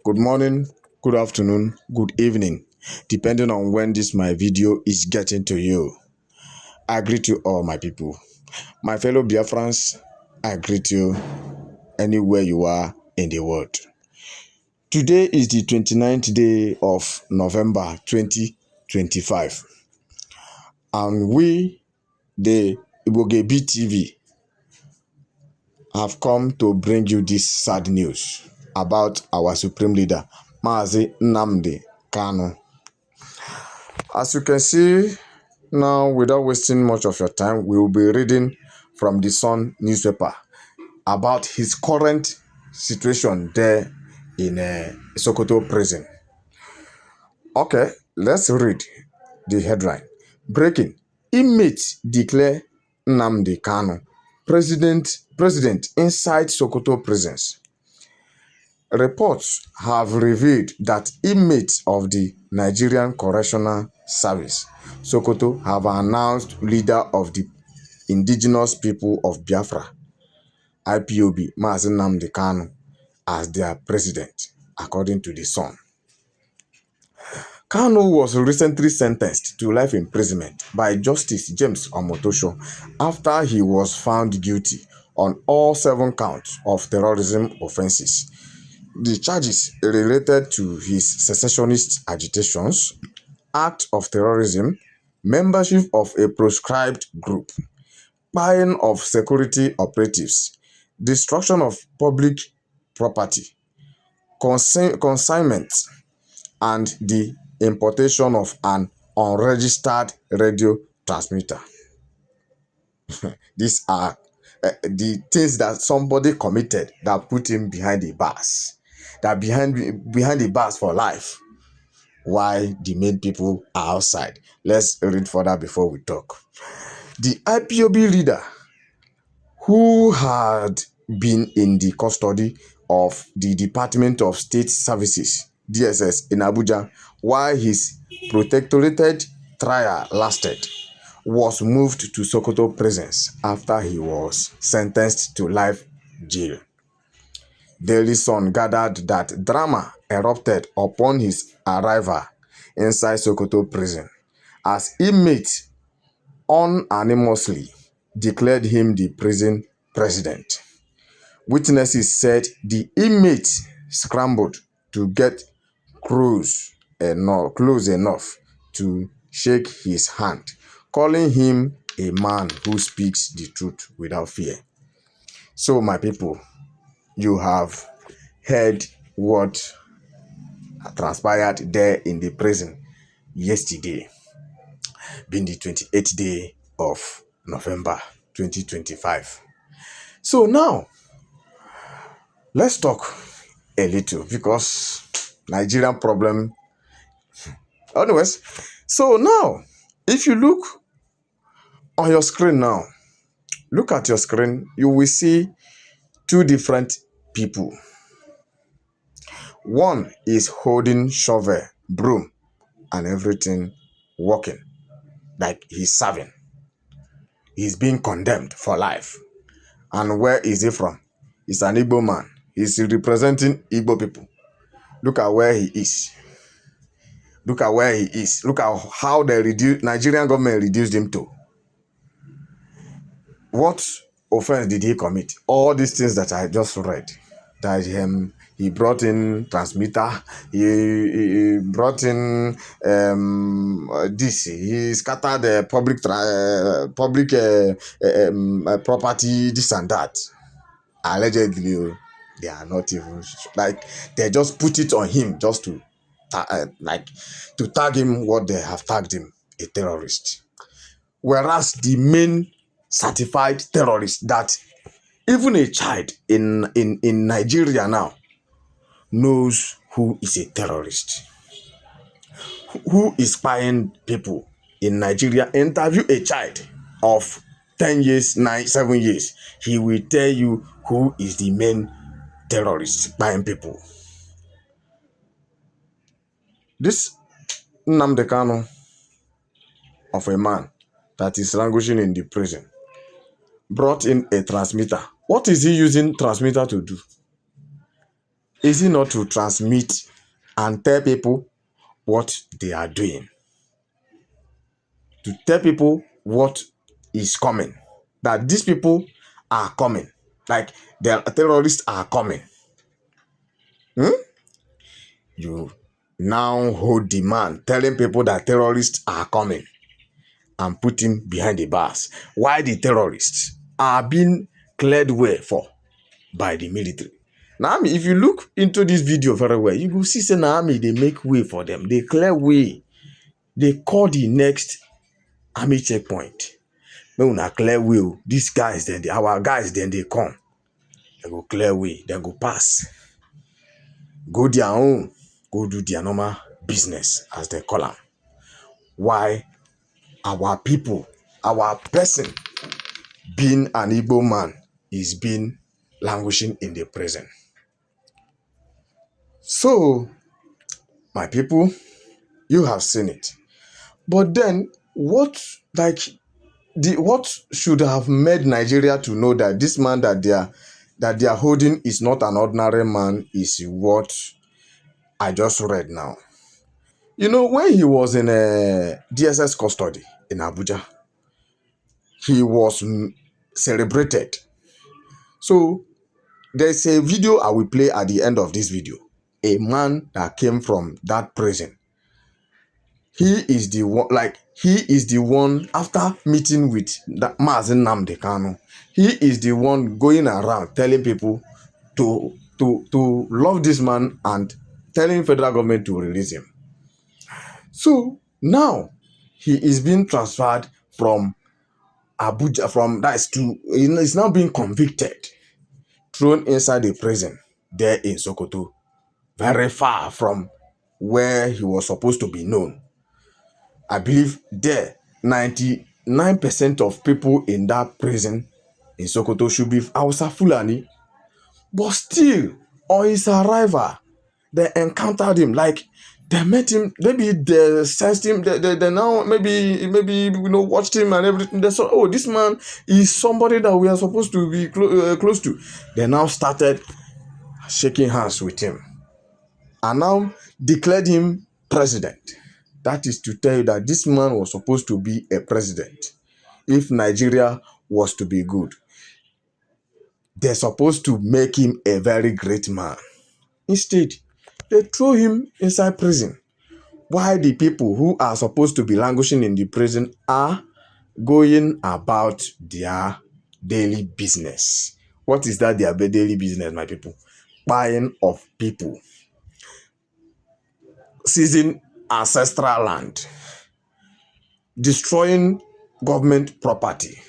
Good morning, good afternoon, good evening, depending on when this my video is getting to you. I greet you all, my people. My fellow Biafrans, I greet you anywhere you are in the world. Today is the 29th day of November 2025, and we, the Ibogebi TV, have come to bring you this sad news about our supreme leader, Mazi Nnamdi Kanu. As you can see now, without wasting much of your time, we will be reading from the Sun newspaper about his current situation there in Sokoto prison. Okay, let's read the headline. Breaking. Inmates declare Nnamdi Kanu president inside Sokoto prisons. Reports have revealed that inmates of the Nigerian Correctional Service, Sokoto, have announced leader of the indigenous people of Biafra, IPOB, Mazi Nnamdi Kanu, as their president, according to the Sun. Kanu was recently sentenced to life imprisonment by Justice James Omotosho after he was found guilty on all 7 counts of terrorism offenses. The charges related to his secessionist agitations, act of terrorism, membership of a proscribed group, spying of security operatives, destruction of public property, consignment, and the importation of an unregistered radio transmitter. These are the things that somebody committed that put him behind the bars, that behind the bars for life. Why the main people are outside. Let's read further before we talk. The IPOB leader, who had been in the custody of the Department of State Services, DSS, in Abuja while his protectorated trial lasted, was moved to Sokoto prisons after he was sentenced to life jail. Daily Sun gathered that drama erupted upon his arrival inside Sokoto prison as inmates unanimously declared him the prison president. Witnesses said the inmates scrambled to get close enough to shake his hand, calling him a man who speaks the truth without fear. So, my people, you have heard what transpired there in the prison yesterday, being the 28th day of November 2025. So now, let's talk a little because Nigerian problem. Anyways, so now, if you look on your screen now, look at your screen, you will see 2 different people. One is holding shovel, broom, and everything, working like he's serving. He's being condemned for life. And where is he from? He's an Igbo man. He's representing Igbo people. Look at where he is. Look at where he is. Look at how the Nigerian government reduced him to. What offense did he commit? All these things that I just read. That he brought in transmitter. He brought in this. He scattered the public property, this and that. Allegedly, they are not even like they just put it on him just to to tag him what they have tagged him, a terrorist. Whereas the main certified terrorist that even a child in Nigeria now knows who is a terrorist, who is spying people in Nigeria. Interview a child of 10 years, 7 years, he will tell you who is the main terrorist spying people. This Nnamdi Kanu of a man that is languishing in the prison brought in a transmitter. What is he using transmitter to do? Is it not to transmit and tell people what they are doing? To tell people what is coming. That these people are coming. Like the terrorists are coming. You now hold the man telling people that terrorists are coming and put him behind the bars. Why the terrorists are being cleared way for by the military. Now, if you look into this video very well, you will see say army they make way for them. They clear way. They call the next army checkpoint. When una clear way, these guys then our guys then they come. They go clear way. They go pass. Go their own. Go do their normal business as they call them. Why our people, our person being an Igbo man is being languishing in the prison. So, my people, you have seen it. But then, what should have made Nigeria to know that this man that they are holding is not an ordinary man is what I just read now. You know, when he was in a DSS custody in Abuja, he was celebrated. So there's a video I will play at the end of this video. A man that came from that prison. He is the one after meeting with that Mazi Nnamdi Kanu. He is the one going around telling people to love this man and telling federal government to release him. So now he is being transferred from Abuja, he's now being convicted, thrown inside the prison there in Sokoto, very far from where he was supposed to be known. I believe there 99% of people in that prison in Sokoto should be Hausa Fulani, but still on his arrival they encountered him, like they met him, maybe they sensed him, they now maybe watched him and everything. They saw, oh, this man is somebody that we are supposed to be close to. They now started shaking hands with him and now declared him president. That is to tell you that this man was supposed to be a president. If Nigeria was to be good, they're supposed to make him a very great man. Instead, they throw him inside prison. While the people who are supposed to be languishing in the prison are going about their daily business. What is that their daily business, my people? Buying of people. Seizing ancestral land. Destroying government property.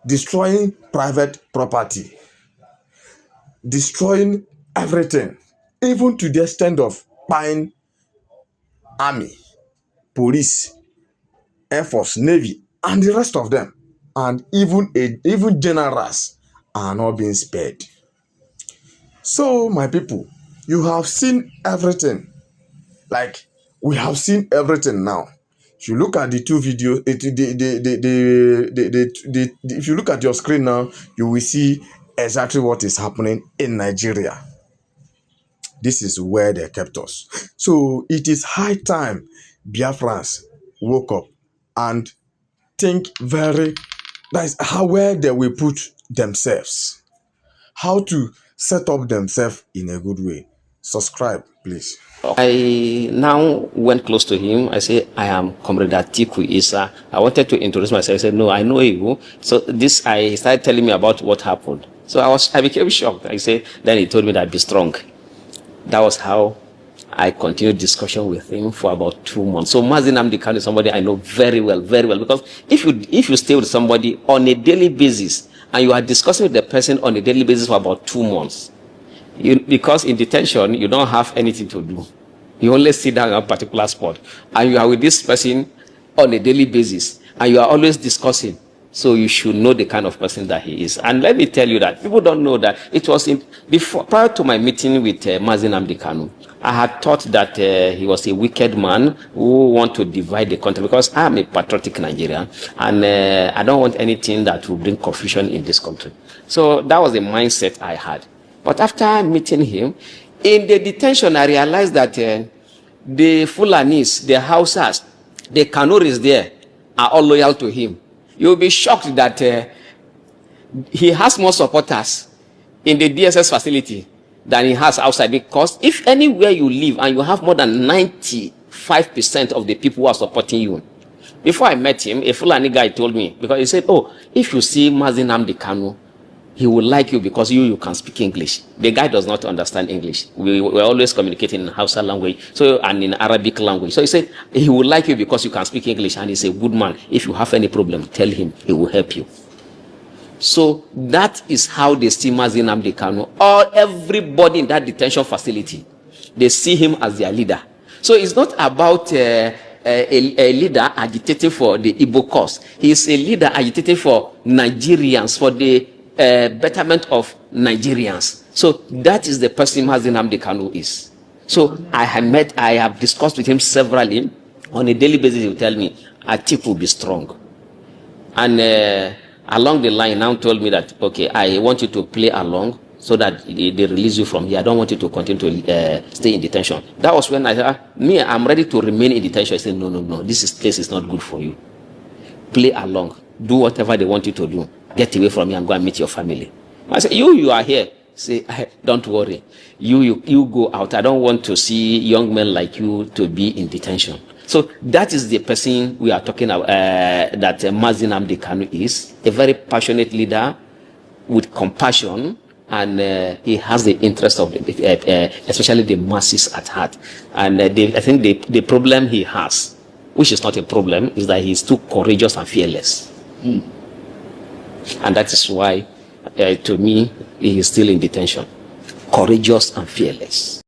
Destroying private property. Destroying everything. Even to the extent of buying army, police, air force, navy, and the rest of them. And even generals are not being spared. So, my people, you have seen everything. Like, we have seen everything now. If you look at the two videos, if you look at your screen now, you will see exactly what is happening in Nigeria. This is where they kept us. So it is high time Biafrans woke up and think where they will put themselves, how to set up themselves in a good way. Subscribe, please. I now went close to him. I said, I am Comrade Atiku Isa. I wanted to introduce myself. I said, no, I know you. So he started telling me about what happened. So I became shocked. Then he told me that be strong. That was how I continued discussion with him for about 2 months. So Mazi Nnamdi Kanu is somebody I know very well, because if you stay with somebody on a daily basis and you are discussing with the person on a daily basis for about 2 months, because in detention you don't have anything to do, you only sit down at a particular spot, and you are with this person on a daily basis and you are always discussing. So you should know the kind of person that he is. And let me tell you that people don't know that it was prior to my meeting with Mazi Nnamdi Kanu, I had thought that he was a wicked man who want to divide the country, because I am a patriotic Nigerian and I don't want anything that will bring confusion in this country. So that was the mindset I had. But after meeting him, in the detention, I realized that the Fulanis, the Hausas, the Kanuris there are all loyal to him. You'll be shocked that he has more supporters in the DSS facility than he has outside, because if anywhere you live and you have more than 95% of the people who are supporting you. Before I met him, a Fulani guy told me, because he said, oh, if you see Mazi Nnamdi Kanu, he will like you because you can speak English. The guy does not understand English. We're always communicating in Hausa language, and in Arabic language. So he said, he will like you because you can speak English, and he's a good man. If you have any problem, tell him, he will help you. So that is how they see Mazi Nnamdi Kanu. Everybody in that detention facility, they see him as their leader. So it's not about a leader agitating for the Igbo cause. He's a leader agitating for Nigerians, for the betterment of Nigerians. So that is the person Mazi Nnamdi Kanu is. So I have discussed with him severally. On a daily basis, he will tell me, Atiku will be strong. And along the line, now told me that, okay, I want you to play along so that they release you from here. I don't want you to continue to stay in detention. That was when I said, I'm ready to remain in detention. I said, no, this place is not good for you. Play along. Do whatever they want you to do. Get away from me and go and meet your family. I said, you are here. Say, don't worry. You go out. I don't want to see young men like you to be in detention. So that is the person we are talking about, that Mazi Nnamdi Kanu is. A very passionate leader with compassion, and he has the interest of especially the masses at heart. And I think the problem he has, which is not a problem, is that he's too courageous and fearless. And that is why, to me, he is still in detention. Courageous and fearless.